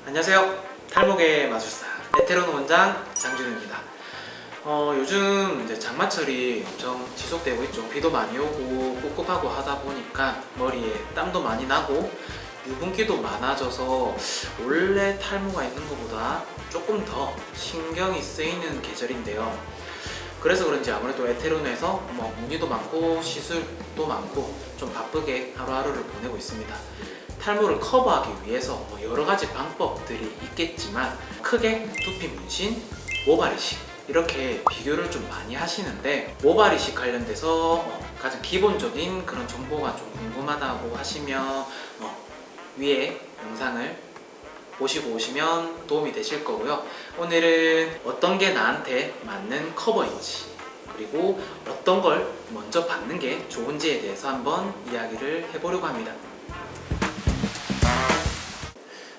안녕하세요. 탈모계 마술사 에테론 원장 장준우입니다. 요즘 이제 장마철이 엄청 지속되고 있죠. 비도 많이 오고 꿉꿉하고 하다 보니까 머리에 땀도 많이 나고 유분기도 많아져서 원래 탈모가 있는 것보다 조금 더 신경이 쓰이는 계절인데요. 그래서 그런지 아무래도 에테론에서 문의도 많고 시술도 많고 좀 바쁘게 하루하루를 보내고 있습니다. 탈모를 커버하기 위해서 여러 가지 방법들이 있겠지만 크게 두피 문신, 모발 이식 이렇게 비교를 좀 많이 하시는데, 모발 이식 관련돼서 가장 기본적인 그런 정보가 좀 궁금하다고 하시면 위에 영상을 보시고 오시면 도움이 되실 거고요. 오늘은 어떤 게 나한테 맞는 커버인지, 그리고 어떤 걸 먼저 받는 게 좋은지에 대해서 한번 이야기를 해보려고 합니다.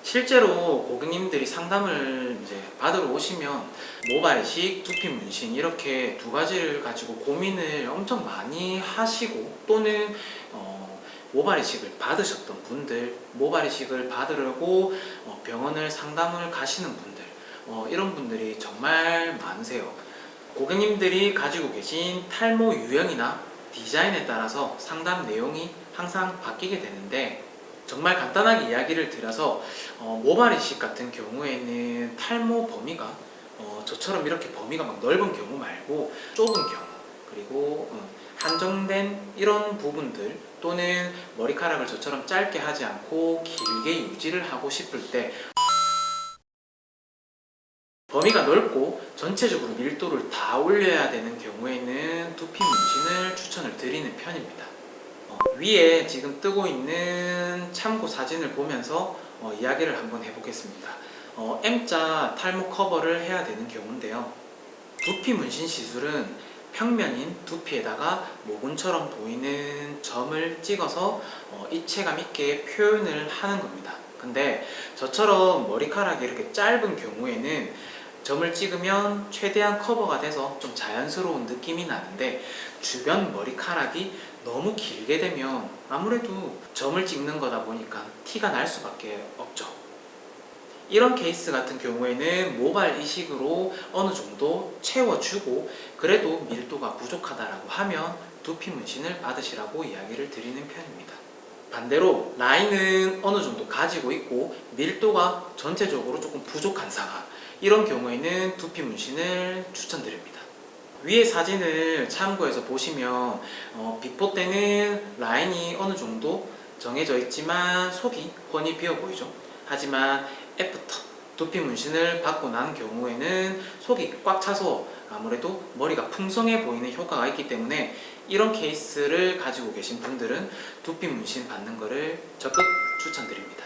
실제로 고객님들이 상담을 이제 받으러 오시면 모발 이식, 두피 문신 이렇게 두 가지를 가지고 고민을 엄청 많이 하시고, 또는 모발 이식을 받으셨던 분들, 모발 이식을 받으려고 병원을 상담을 가시는 분들, 이런 분들이 정말 많으세요. 고객님들이 가지고 계신 탈모 유형이나 디자인에 따라서 상담 내용이 항상 바뀌게 되는데, 정말 간단하게 이야기를 드려서 모발 이식 같은 경우에는 탈모 범위가 저처럼 이렇게 범위가 막 넓은 경우 말고 좁은 경우, 그리고 한정된 이런 부분들, 또는 머리카락을 저처럼 짧게 하지 않고 길게 유지를 하고 싶을 때 범위가 넓고 전체적으로 밀도를 다 올려야 되는 경우에는 두피 문신을 추천을 드리는 편입니다. 위에 지금 뜨고 있는 참고 사진을 보면서 이야기를 한번 해보겠습니다. M자 탈모 커버를 해야 되는 경우인데요. 두피 문신 시술은 평면인 두피에다가 모근처럼 보이는 점을 찍어서 입체감 있게 표현을 하는 겁니다. 근데 저처럼 머리카락이 이렇게 짧은 경우에는 점을 찍으면 최대한 커버가 돼서 좀 자연스러운 느낌이 나는데, 주변 머리카락이 너무 길게 되면 아무래도 점을 찍는 거다 보니까 티가 날 수밖에 없죠. 이런 케이스 같은 경우에는 모발 이식으로 어느 정도 채워주고 그래도 밀도가 부족하다라고 하면 두피 문신을 받으시라고 이야기를 드리는 편입니다. 반대로 라인은 어느 정도 가지고 있고 밀도가 전체적으로 조금 부족한 상황, 이런 경우에는 두피 문신을 추천드립니다. 위에 사진을 참고해서 보시면 비포 때는 라인이 어느 정도 정해져 있지만 속이 훤히 비어 보이죠. 하지만 애프터 두피 문신을 받고 난 경우에는 속이 꽉 차서 아무래도 머리가 풍성해 보이는 효과가 있기 때문에 이런 케이스를 가지고 계신 분들은 두피 문신 받는 것을 적극 추천드립니다.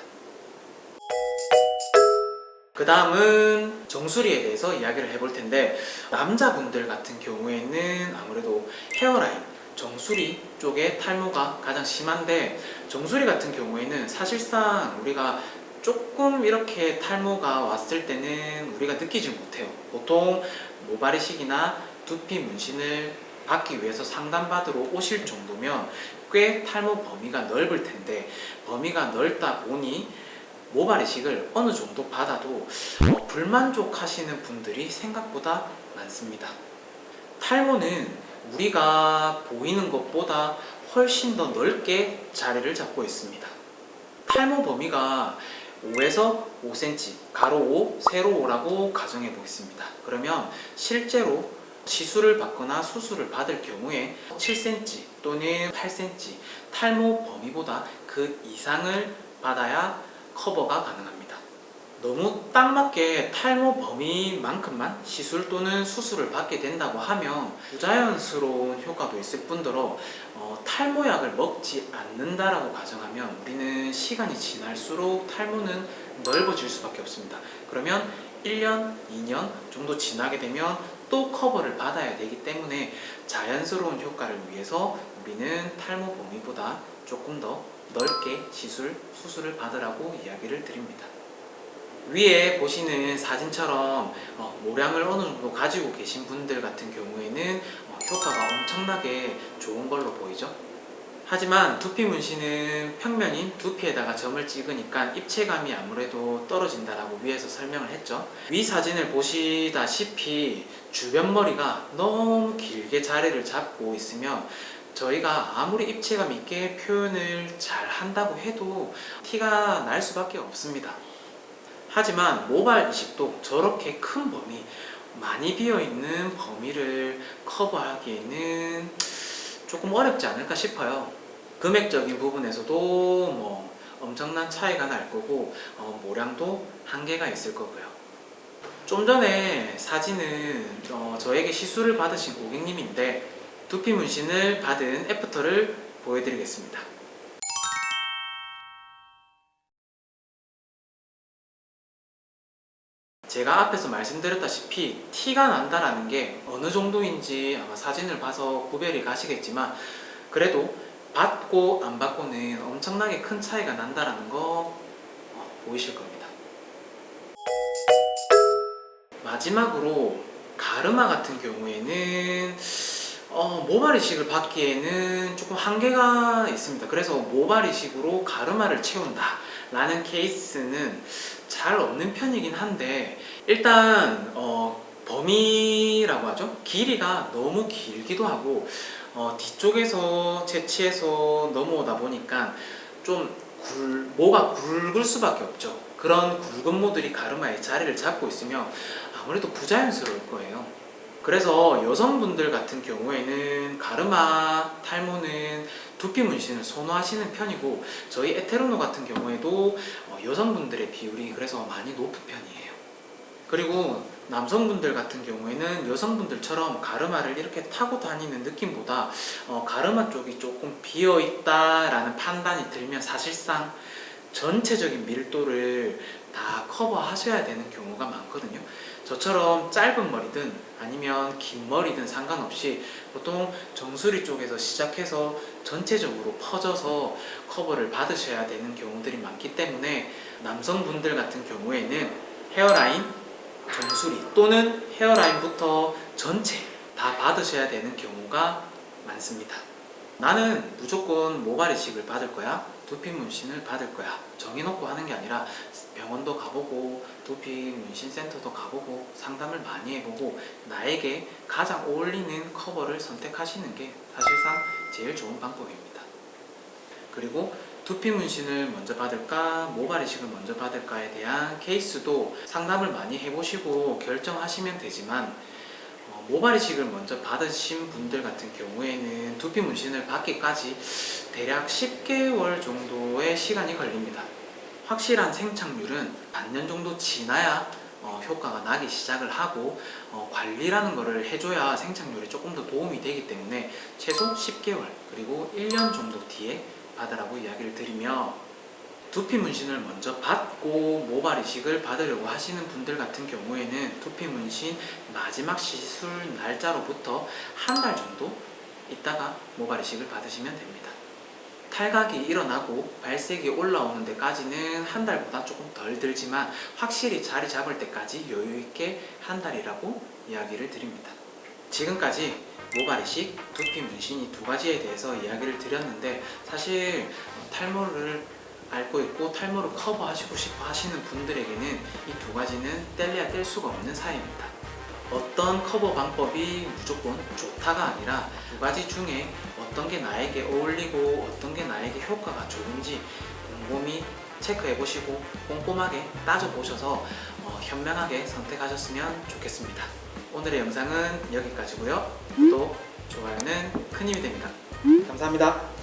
그 다음은 정수리에 대해서 이야기를 해볼 텐데, 남자분들 같은 경우에는 아무래도 헤어라인, 정수리 쪽에 탈모가 가장 심한데, 정수리 같은 경우에는 사실상 우리가 조금 이렇게 탈모가 왔을 때는 우리가 느끼지 못해요. 보통 모발 이식이나 두피 문신을 받기 위해서 상담받으러 오실 정도면 꽤 탈모 범위가 넓을 텐데, 범위가 넓다 보니 모발 이식을 어느 정도 받아도 불만족하시는 분들이 생각보다 많습니다. 탈모는 우리가 보이는 것보다 훨씬 더 넓게 자리를 잡고 있습니다. 탈모 범위가 5에서 5cm, 가로 5, 세로 5라고 가정해 보겠습니다. 그러면 실제로 시술을 받거나 수술을 받을 경우에 7cm 또는 8cm 탈모 범위보다 그 이상을 받아야 커버가 가능합니다. 너무 딱 맞게 탈모 범위만큼만 시술 또는 수술을 받게 된다고 하면 부자연스러운 효과도 있을 뿐더러 탈모약을 먹지 않는다라고 가정하면 우리는 시간이 지날수록 탈모는 넓어질 수밖에 없습니다. 그러면 1년, 2년 정도 지나게 되면 또 커버를 받아야 되기 때문에 자연스러운 효과를 위해서 우리는 탈모 범위보다 조금 더 넓게 시술, 수술을 받으라고 이야기를 드립니다. 위에 보시는 사진처럼 모량을 어느 정도 가지고 계신 분들 같은 경우에는 효과가 엄청나게 좋은 걸로 보이죠. 하지만 두피 문신은 평면인 두피에다가 점을 찍으니까 입체감이 아무래도 떨어진다라고 위에서 설명을 했죠. 위 사진을 보시다시피 주변 머리가 너무 길게 자리를 잡고 있으면 저희가 아무리 입체감 있게 표현을 잘 한다고 해도 티가 날 수밖에 없습니다. 하지만 모발 이식도 저렇게 큰 범위, 많이 비어있는 범위를 커버하기에는 조금 어렵지 않을까 싶어요. 금액적인 부분에서도 뭐 엄청난 차이가 날 거고 모량도 한계가 있을 거고요. 좀 전에 사진은 저에게 시술을 받으신 고객님인데 두피 문신을 받은 애프터를 보여드리겠습니다. 제가 앞에서 말씀드렸다시피 티가 난다라는 게 어느 정도인지 아마 사진을 봐서 구별이 가시겠지만 그래도 받고 안 받고는 엄청나게 큰 차이가 난다라는 거 보이실 겁니다. 마지막으로 가르마 같은 경우에는 모발 이식을 받기에는 조금 한계가 있습니다. 그래서 모발 이식으로 가르마를 채운다 라는 케이스는 잘 없는 편이긴 한데 일단 범위라고 하죠. 길이가 너무 길기도 하고 뒤쪽에서 채취해서 넘어오다 보니까 좀 모가 굵을 수밖에 없죠. 그런 굵은 모들이 가르마에 자리를 잡고 있으면 아무래도 부자연스러울 거예요. 그래서 여성분들 같은 경우에는 가르마, 탈모는 두피 문신을 선호하시는 편이고 저희 에테르노 같은 경우에도 여성분들의 비율이 그래서 많이 높은 편이에요. 그리고 남성분들 같은 경우에는 여성분들처럼 가르마를 이렇게 타고 다니는 느낌보다 가르마 쪽이 조금 비어있다라는 판단이 들면 사실상 전체적인 밀도를 다 커버하셔야 되는 경우가 많거든요. 저처럼 짧은 머리든 아니면 긴 머리든 상관없이 보통 정수리 쪽에서 시작해서 전체적으로 퍼져서 커버를 받으셔야 되는 경우들이 많기 때문에 남성분들 같은 경우에는 헤어라인, 정수리 또는 헤어라인부터 전체 다 받으셔야 되는 경우가 많습니다. 나는 무조건 모발 이식을 받을 거야, 두피 문신을 받을 거야 정해놓고 하는 게 아니라 병원도 가보고 두피 문신 센터도 가보고 상담을 많이 해보고 나에게 가장 어울리는 커버를 선택하시는 게 사실상 제일 좋은 방법입니다. 그리고 두피 문신을 먼저 받을까 모발 이식을 먼저 받을까에 대한 케이스도 상담을 많이 해보시고 결정하시면 되지만 모발 이식을 먼저 받으신 분들 같은 경우에는 두피 문신을 받기까지 대략 10개월 정도의 시간이 걸립니다. 확실한 생착률은 반년 정도 지나야 효과가 나기 시작을 하고 관리라는 거를 해줘야 생착률에 조금 더 도움이 되기 때문에 최소 10개월 그리고 1년 정도 뒤에 받으라고 이야기를 드리며 두피 문신을 먼저 받고 모발 이식을 받으려고 하시는 분들 같은 경우에는 두피 문신 마지막 시술 날짜로부터 한 달 정도 있다가 모발 이식을 받으시면 됩니다. 탈각이 일어나고 발색이 올라오는 데까지는 한 달보다 조금 덜 들지만 확실히 자리 잡을 때까지 여유 있게 한 달이라고 이야기를 드립니다. 지금까지 모발 이식, 두피 문신 이 두 가지에 대해서 이야기를 드렸는데 사실 탈모를 앓고 있고 탈모를 커버하시고 싶어 하시는 분들에게는 이 두 가지는 뗄래야 뗄 수가 없는 사이입니다. 어떤 커버 방법이 무조건 좋다가 아니라 두 가지 중에 어떤 게 나에게 어울리고 어떤 게 나에게 효과가 좋은지 곰곰이 체크해 보시고 꼼꼼하게 따져 보셔서 현명하게 선택하셨으면 좋겠습니다. 오늘의 영상은 여기까지고요. 구독, 좋아요는 큰 힘이 됩니다. 감사합니다.